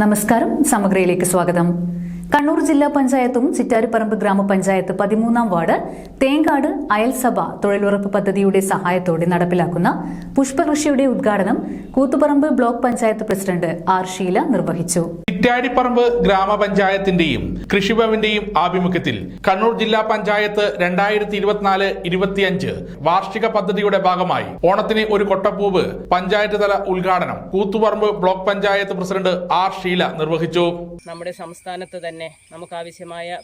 നമസ്കാരം, സമഗ്രയിലേക്ക് സ്വാഗതം. കണ്ണൂർ ജില്ലാ പഞ്ചായത്തും ചിറ്റാരിപ്പറമ്പ് ഗ്രാമപഞ്ചായത്ത് 13-ാം വാർഡ് തേങ്കാട് അയൽസഭ തൊഴിലുറപ്പ് പദ്ധതിയുടെ സഹായത്തോടെ നടപ്പിലാക്കുന്ന പുഷ്പകൃഷിയുടെ ഉദ്ഘാടനം Koothuparamba block panchayat president R Sheela നിർവഹിച്ചു. ചിറ്റാരിപ്പറമ്പ് ഗ്രാമപഞ്ചായത്തിന്റെയും കൃഷിഭവന്റെയും ആഭിമുഖ്യത്തിൽ കണ്ണൂർ ജില്ലാ പഞ്ചായത്ത് 2024-25 വാർഷിക പദ്ധതിയുടെ ഭാഗമായി ഓണത്തിന് ഒരു കൊട്ടപ്പൂവ് പഞ്ചായത്ത് തല ഉദ്ഘാടനം Koothuparamba block panchayat president R Sheela നിർവഹിച്ചു. നമ്മുടെ സംസ്ഥാനത്ത് തന്നെ നമുക്ക് ആവശ്യമായ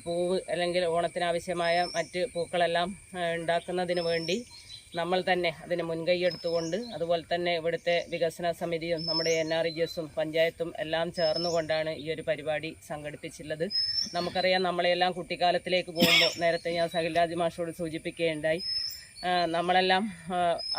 പൂവ് അല്ലെങ്കിൽ ഓണത്തിനാവശ്യമായ മറ്റ് പൂക്കളെല്ലാം ഉണ്ടാക്കുന്നതിന് വേണ്ടി നമ്മൾ തന്നെ അതിന് മുൻകൈ എടുത്തുകൊണ്ട്, അതുപോലെ തന്നെ ഇവിടുത്തെ വികസന സമിതിയും നമ്മുടെ NRGSും പഞ്ചായത്തും എല്ലാം ചേർന്നുകൊണ്ടാണ് ഈ ഒരു പരിപാടി സംഘടിപ്പിച്ചിട്ടുള്ളത്. നമുക്കറിയാം, നമ്മളെല്ലാം കുട്ടിക്കാലത്തിലേക്ക് പോകുമ്പോൾ നേരത്തെ ഞാൻ സഹിൽരാജ് മാഷോട് സൂചിപ്പിക്കുകയുണ്ടായി, നമ്മളെല്ലാം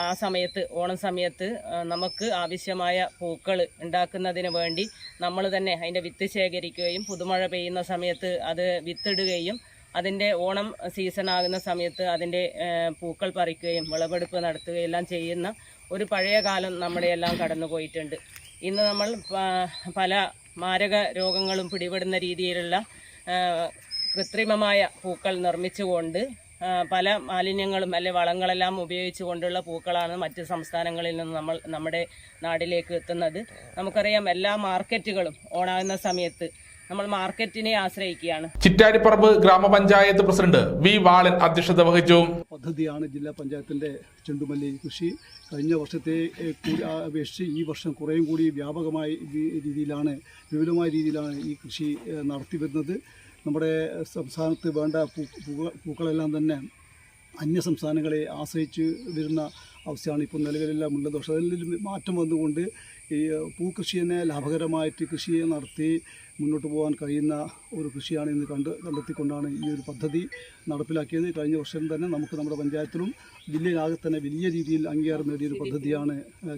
ആ സമയത്ത് ഓണം സമയത്ത് നമുക്ക് ആവശ്യമായ പൂക്കൾ ഉണ്ടാക്കുന്നതിന് വേണ്ടി നമ്മൾ തന്നെ അതിൻ്റെ വിത്ത് ശേഖരിക്കുകയും പുതുമഴ പെയ്യുന്ന സമയത്ത് അത് വിത്തിടുകയും അതിൻ്റെ ഓണം സീസൺ ആകുന്ന സമയത്ത് അതിൻ്റെ പൂക്കൾ പറിക്കുകയും വിളവെടുപ്പ് നടത്തുകയും എല്ലാം ചെയ്യുന്ന ഒരു പഴയ കാലം നമ്മുടെയെല്ലാം കടന്നു പോയിട്ടുണ്ട്. ഇന്ന് നമ്മൾ പല മാരക രോഗങ്ങളും പിടിപെടുന്ന രീതിയിലുള്ള കൃത്രിമമായ പൂക്കൾ നിർമ്മിച്ചുകൊണ്ട് പല മാലിന്യങ്ങളും അല്ലെ വളങ്ങളെല്ലാം ഉപയോഗിച്ചുകൊണ്ടുള്ള പൂക്കളാണ് മറ്റ് സംസ്ഥാനങ്ങളിൽ നിന്ന് നമ്മുടെ നാട്ടിലേക്ക് എത്തുന്നത്. നമുക്കറിയാം, എല്ലാ മാർക്കറ്റുകളും ഓണാകുന്ന സമയത്ത് നമ്മൾ മാർക്കറ്റിനെ ആശ്രയിക്കുകയാണ്. ചിറ്റാരിപ്പറമ്പ് ഗ്രാമപഞ്ചായത്ത് പ്രസിഡന്റ് വി വാളൻ അധ്യക്ഷത വഹിച്ചു. പദ്ധതിയാണ് ജില്ലാ പഞ്ചായത്തിന്റെ ചെണ്ടുമല്ലി കൃഷി. കഴിഞ്ഞ വർഷത്തെ അപേക്ഷിച്ച് ഈ വർഷം കുറേയും കൂടി വ്യാപകമായ രീതിയിലാണ്, വിപുലമായ രീതിയിലാണ് ഈ കൃഷി നടത്തി വരുന്നത്. നമ്മുടെ സംസ്ഥാനത്ത് വേണ്ട പൂക്കളെല്ലാം തന്നെ അന്യ സംസ്ഥാനങ്ങളെ ആശ്രയിച്ച് വരുന്ന അവസ്ഥയാണ് ഇപ്പോൾ നിലവിലെല്ലാം ഉള്ളത്. പക്ഷേ അതിൽ മാറ്റം വന്നുകൊണ്ട് ഈ പൂക്കൃഷിയെ ലാഭകരമായിട്ട് കൃഷിയെ നടത്തി മുന്നോട്ട് പോകാൻ കഴിയുന്ന ഒരു കൃഷിയാണ് ഇന്ന് കണ്ടെത്തിക്കൊണ്ടാണ് ഈ ഒരു പദ്ധതി നടപ്പിലാക്കിയത്. കഴിഞ്ഞ വർഷം തന്നെ നമുക്ക് നമ്മുടെ പഞ്ചായത്തിലും ജില്ലയിലാകെ തന്നെ വലിയ രീതിയിൽ അംഗീകാരം നേടിയൊരു പദ്ധതിയാണ്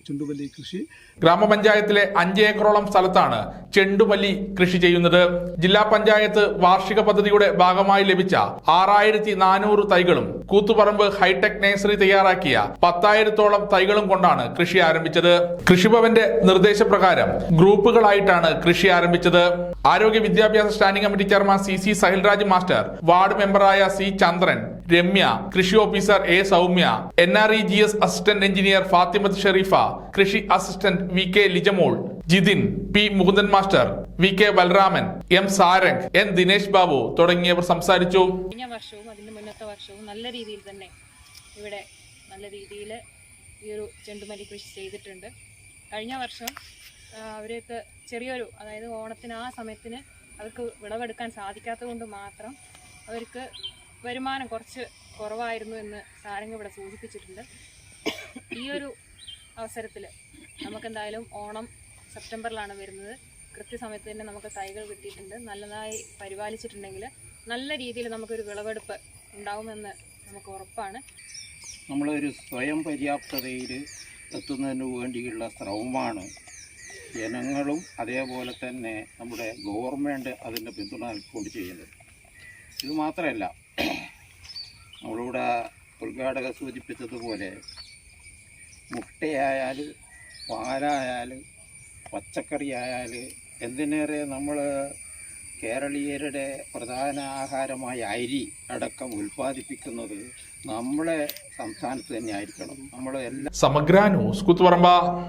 ചെണ്ടുമല്ലി കൃഷി. ഗ്രാമപഞ്ചായത്തിലെ 5 ഏക്കറോളം സ്ഥലത്താണ് ചെണ്ടുമല്ലി കൃഷി ചെയ്യുന്നത്. ജില്ലാ പഞ്ചായത്ത് വാർഷിക പദ്ധതിയുടെ ഭാഗമായി ലഭിച്ച 6400 തൈകളും കൂത്തുപറമ്പ് ഹൈടെക് നഴ്സറി തയ്യാറാക്കിയ 10,000-ഓളം തൈകളും കൊണ്ടാണ് കൃഷി ആരംഭിച്ചത്. കൃഷിഭവന്റെ നിർദ്ദേശപ്രകാരം ഗ്രൂപ്പുകളായിട്ടാണ് കൃഷി ആരംഭിച്ചത്. ആരോഗ്യ വിദ്യാഭ്യാസ standing committee chairman CC Sahilraj master, ward മെമ്പറായ C ചന്ദ്രൻ, രമ്യ, കൃഷി officer A Soumya, NRGS assistant engineer Fathimath Sherifa, കൃഷി assistant VK Lijamol, Jithin, P Mukundan master, VK Balraman, M Sarang, N Dinesh Babu തുടങ്ങിയവർ സംസാരിച്ചു. കഴിഞ്ഞ വർഷവും അതിന്റെ മുന്നത്തെ വർഷവും നല്ല രീതിയിൽ തന്നെ ഇവിടെ നല്ല രീതിയിൽ ഈ ഒരു ചെണ്ടുമല്ലി കൃഷി ചെയ്തിട്ടുണ്ട്. കഴിഞ്ഞ വർഷം അവർക്ക് ചെറിയൊരു, അതായത് ഓണത്തിന് ആ സമയത്തിന് അവർക്ക് വിളവെടുക്കാൻ സാധിക്കാത്തത് കൊണ്ട് മാത്രം അവർക്ക് വരുമാനം കുറച്ച് കുറവായിരുന്നു എന്ന് സാരംഗ് ഇവിടെ സൂചിപ്പിച്ചിട്ടുണ്ട്. ഈ ഒരു അവസരത്തിൽ നമുക്കെന്തായാലും ഓണം സെപ്റ്റംബറിലാണ് വരുന്നത്. കൃത്യസമയത്ത് തന്നെ നമുക്ക് തൈകൾ കിട്ടിയിട്ടുണ്ട്. നല്ലതായി പരിപാലിച്ചിട്ടുണ്ടെങ്കിൽ നല്ല രീതിയിൽ നമുക്കൊരു വിളവെടുപ്പ് ഉണ്ടാവുമെന്ന് നമുക്ക് ഉറപ്പാണ്. നമ്മളൊരു സ്വയം പര്യാപ്തതയിൽ എത്തുന്നതിന് വേണ്ടിയുള്ള ശ്രമമാണ് ജനങ്ങളും അതേപോലെ തന്നെ നമ്മുടെ ഗവൺമെൻറ് അതിൻ്റെ പിന്തുണ നൽകിക്കൊണ്ട് ചെയ്യുന്നത്. ഇത് മാത്രമല്ല, നമ്മളിവിടെ ഉദ്ഘാടക സൂചിപ്പിച്ചതുപോലെ മുട്ടയായാൽ, പാലായാൽ, പച്ചക്കറി ആയാൽ, എന്തിനേറെ നമ്മൾ കേരളീയരുടെ പ്രധാന ആഹാരമായ അരി അടക്കം ഉൽപ്പാദിപ്പിക്കുന്നത് നമ്മളെ സംസ്ഥാനത്ത് തന്നെ ആയിരിക്കണം. നമ്മൾ എല്ലാ സമഗ്ര ന്യൂസ് കൂത്തുപറമ്പ.